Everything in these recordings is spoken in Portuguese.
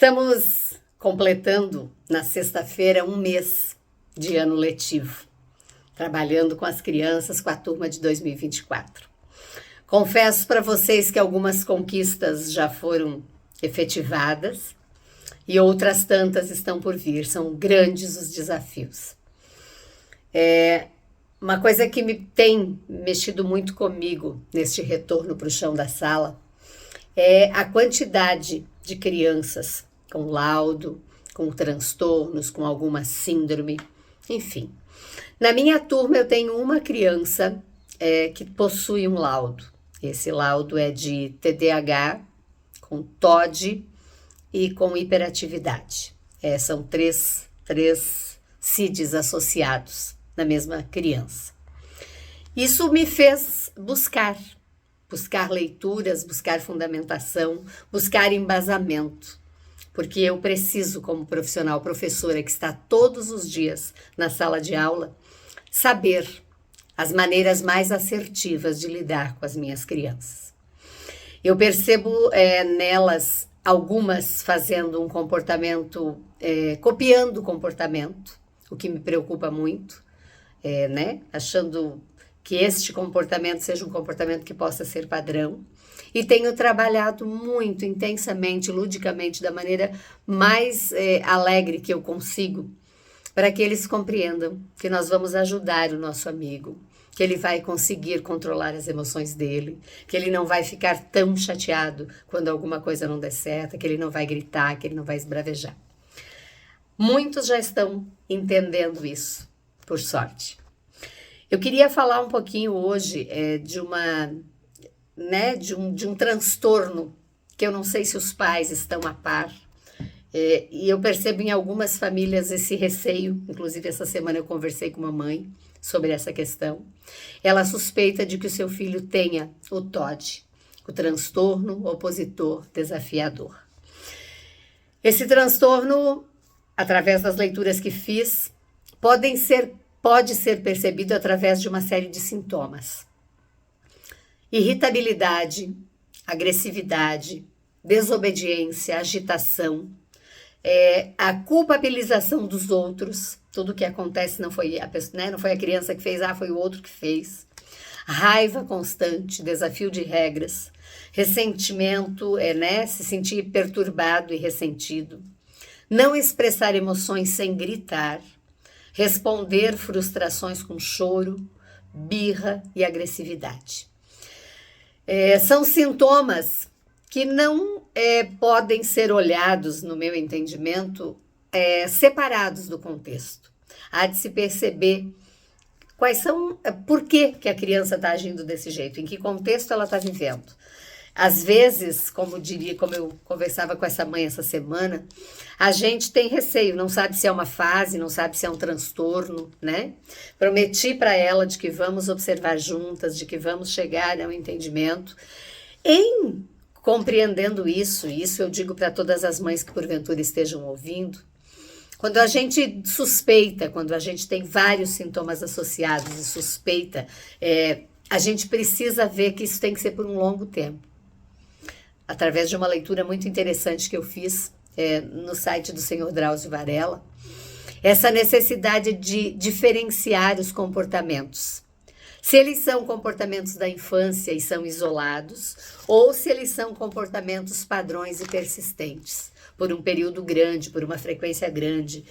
Estamos completando na sexta-feira um mês de ano letivo, trabalhando com as crianças com a turma de 2024. Confesso para vocês que algumas conquistas já foram efetivadas e outras tantas estão por vir. São grandes os desafios. Uma coisa que tem mexido muito comigo neste retorno para o chão da sala é a quantidade de crianças com laudo, com transtornos, com alguma síndrome, enfim. Na minha turma eu tenho uma criança que possui um laudo. Esse laudo é de TDAH, com TOD e com hiperatividade. São três CIDs associados na mesma criança. Isso me fez buscar leituras, buscar fundamentação, buscar embasamento, porque eu preciso, como profissional, professora que está todos os dias na sala de aula, saber as maneiras mais assertivas de lidar com as minhas crianças. Eu percebo nelas algumas fazendo um comportamento, copiando o comportamento, o que me preocupa muito, achando que este comportamento seja um comportamento que possa ser padrão. E tenho trabalhado muito intensamente, ludicamente, da maneira mais alegre que eu consigo, para que eles compreendam que nós vamos ajudar o nosso amigo, que ele vai conseguir controlar as emoções dele, que ele não vai ficar tão chateado quando alguma coisa não der certo, que ele não vai gritar, que ele não vai esbravejar. Muitos já estão entendendo isso, por sorte. Eu queria falar um pouquinho hoje de um transtorno que eu não sei se os pais estão a par, e eu percebo em algumas famílias esse receio. Inclusive essa semana eu conversei com uma mãe sobre essa questão. Ela suspeita de que o seu filho tenha o TOD, o transtorno opositor desafiador. Esse transtorno, através das leituras que fiz, pode ser percebido através de uma série de sintomas. Irritabilidade, agressividade, desobediência, agitação, a culpabilização dos outros. Tudo que acontece não foi a pessoa, não foi a criança que fez, foi o outro que fez. Raiva constante, desafio de regras, ressentimento, se sentir perturbado e ressentido. Não expressar emoções sem gritar. Responder frustrações com choro, birra e agressividade. São sintomas que não podem ser olhados, no meu entendimento, separados do contexto. Há de se perceber por que a criança está agindo desse jeito, em que contexto ela está vivendo. Às vezes, como eu conversava com essa mãe essa semana, a gente tem receio, não sabe se é uma fase, não sabe se é um transtorno, né? Prometi para ela de que vamos observar juntas, de que vamos chegar a um entendimento. Em compreendendo isso eu digo para todas as mães que porventura estejam ouvindo, quando a gente suspeita, quando a gente tem vários sintomas associados e suspeita, a gente precisa ver que isso tem que ser por um longo tempo. Através de uma leitura muito interessante que eu fiz no site do Sr. Drauzio Varela, essa necessidade de diferenciar os comportamentos. Se eles são comportamentos da infância e são isolados, ou se eles são comportamentos padrões e persistentes, por um período grande, por uma frequência grande.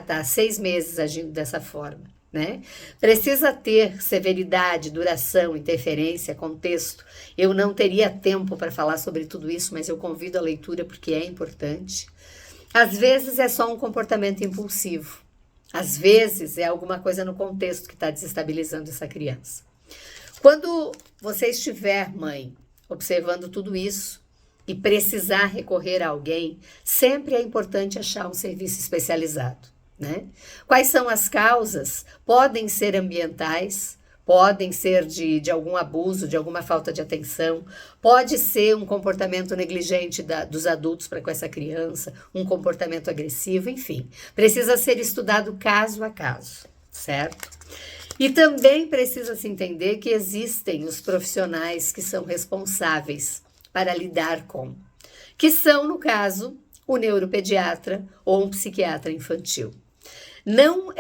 Tá 6 meses agindo dessa forma. Precisa ter severidade, duração, interferência, contexto. Eu não teria tempo para falar sobre tudo isso, mas eu convido a leitura porque é importante. Às vezes é só um comportamento impulsivo. Às vezes é alguma coisa no contexto que está desestabilizando essa criança. Quando você estiver, mãe, observando tudo isso e precisar recorrer a alguém, sempre é importante achar um serviço especializado. Quais são as causas? Podem ser ambientais, podem ser de algum abuso, de alguma falta de atenção, pode ser um comportamento negligente dos adultos para com essa criança, um comportamento agressivo, enfim. Precisa ser estudado caso a caso, certo? E também precisa se entender que existem os profissionais que são responsáveis para lidar com, que são, no caso, o neuropediatra ou um psiquiatra infantil. Não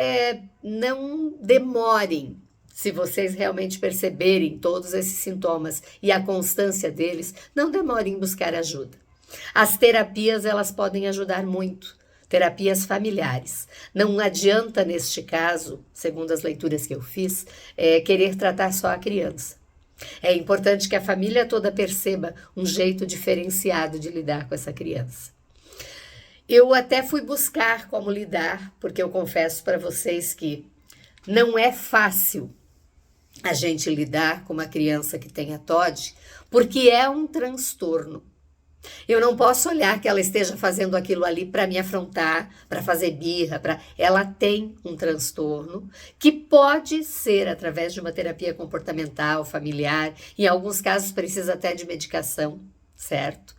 demorem, se vocês realmente perceberem todos esses sintomas e a constância deles, não demorem em buscar ajuda. As terapias, elas podem ajudar muito, terapias familiares. Não adianta, neste caso, segundo as leituras que eu fiz, querer tratar só a criança. É importante que a família toda perceba um jeito diferenciado de lidar com essa criança. Eu até fui buscar como lidar, porque eu confesso para vocês que não é fácil a gente lidar com uma criança que tenha TOD, porque é um transtorno. Eu não posso olhar que ela esteja fazendo aquilo ali para me afrontar, para fazer birra, ela tem um transtorno que pode ser através de uma terapia comportamental, familiar, em alguns casos precisa até de medicação, certo?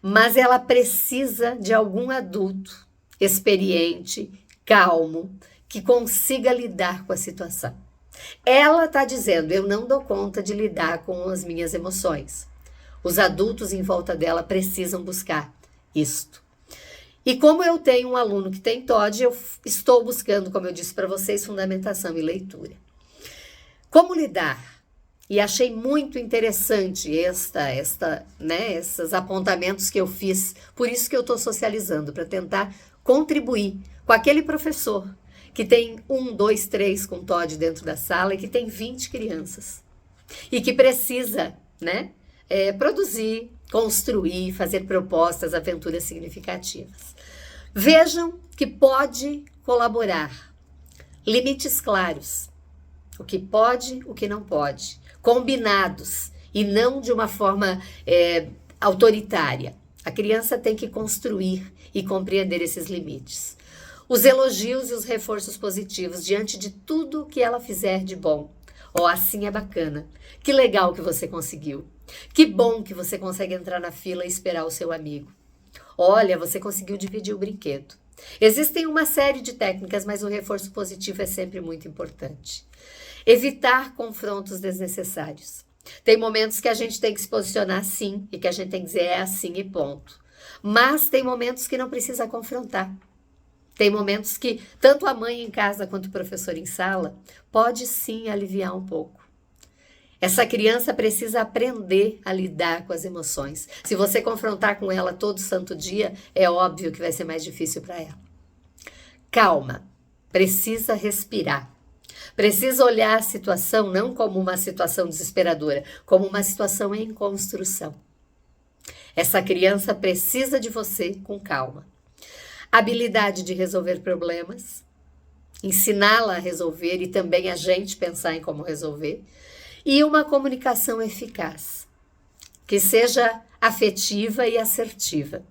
Mas ela precisa de algum adulto experiente, calmo, que consiga lidar com a situação. Ela está dizendo, eu não dou conta de lidar com as minhas emoções. Os adultos em volta dela precisam buscar isto. E como eu tenho um aluno que tem TOD, eu estou buscando, como eu disse para vocês, fundamentação e leitura. Como lidar? E achei muito interessante esses apontamentos que eu fiz, por isso que eu estou socializando, para tentar contribuir com aquele professor que tem 1, 2, 3 com TOD dentro da sala e que tem 20 crianças. E que precisa, produzir, construir, fazer propostas, aventuras significativas. Vejam que pode colaborar. Limites claros. O que pode, o que não pode. Combinados e não de uma forma autoritária. A criança tem que construir e compreender esses limites. Os elogios e os reforços positivos diante de tudo que ela fizer de bom. Assim é bacana. Que legal que você conseguiu. Que bom que você consegue entrar na fila e esperar o seu amigo. Olha, você conseguiu dividir o brinquedo. Existem uma série de técnicas, mas o reforço positivo é sempre muito importante. Evitar confrontos desnecessários. Tem momentos que a gente tem que se posicionar sim e que a gente tem que dizer é assim e ponto. Mas tem momentos que não precisa confrontar. Tem momentos que tanto a mãe em casa quanto o professor em sala pode sim aliviar um pouco. Essa criança precisa aprender a lidar com as emoções. Se você confrontar com ela todo santo dia, é óbvio que vai ser mais difícil para ela. Calma, precisa respirar. Precisa olhar a situação não como uma situação desesperadora, como uma situação em construção. Essa criança precisa de você com calma. Habilidade de resolver problemas, ensiná-la a resolver e também a gente pensar em como resolver. E uma comunicação eficaz, que seja afetiva e assertiva.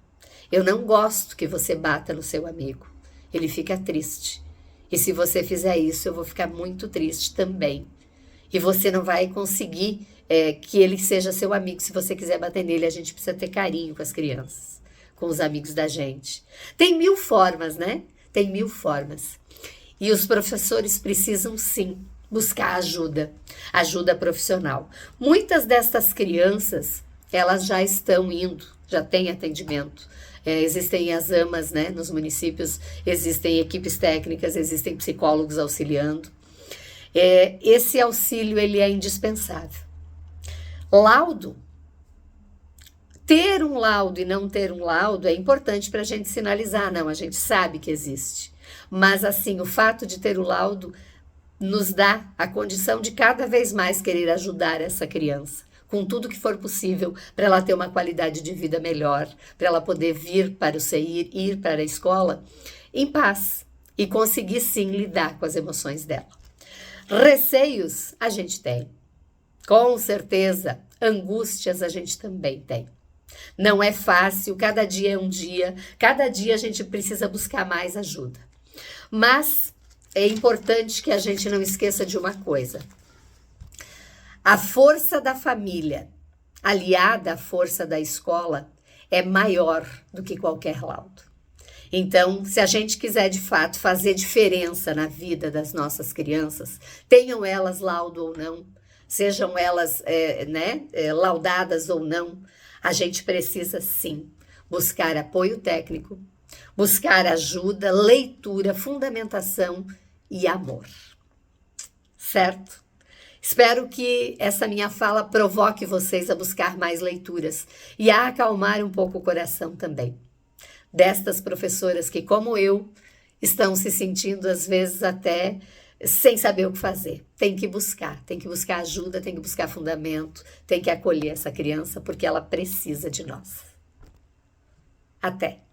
Eu não gosto que você bata no seu amigo, ele fica triste. E se você fizer isso, eu vou ficar muito triste também. E você não vai conseguir que ele seja seu amigo. Se você quiser bater nele, a gente precisa ter carinho com as crianças, com os amigos da gente. Tem 1000 formas, né? Tem 1000 formas. E os professores precisam, sim, buscar ajuda profissional. Muitas destas crianças, elas já estão indo, já têm atendimento. Existem as AMAs, né, nos municípios, existem equipes técnicas, existem psicólogos auxiliando. Esse auxílio, ele é indispensável. Laudo. Ter um laudo e não ter um laudo é importante para a gente sinalizar, não, a gente sabe que existe. Mas, assim, o fato de ter o laudo nos dá a condição de cada vez mais querer ajudar essa criança, com tudo que for possível, para ela ter uma qualidade de vida melhor, para ela poder vir para o CEIR, ir para a escola em paz e conseguir sim lidar com as emoções dela. Receios a gente tem, com certeza, angústias a gente também tem. Não é fácil, cada dia é um dia, cada dia a gente precisa buscar mais ajuda. Mas é importante que a gente não esqueça de uma coisa. A força da família, aliada à força da escola, é maior do que qualquer laudo. Então, se a gente quiser de fato fazer diferença na vida das nossas crianças, tenham elas laudo ou não, sejam elas laudadas ou não, a gente precisa sim buscar apoio técnico, buscar ajuda, leitura, fundamentação e amor. Certo? Espero que essa minha fala provoque vocês a buscar mais leituras e a acalmar um pouco o coração também. Destas professoras que, como eu, estão se sentindo às vezes até sem saber o que fazer. Tem que buscar ajuda, tem que buscar fundamento, tem que acolher essa criança porque ela precisa de nós. Até!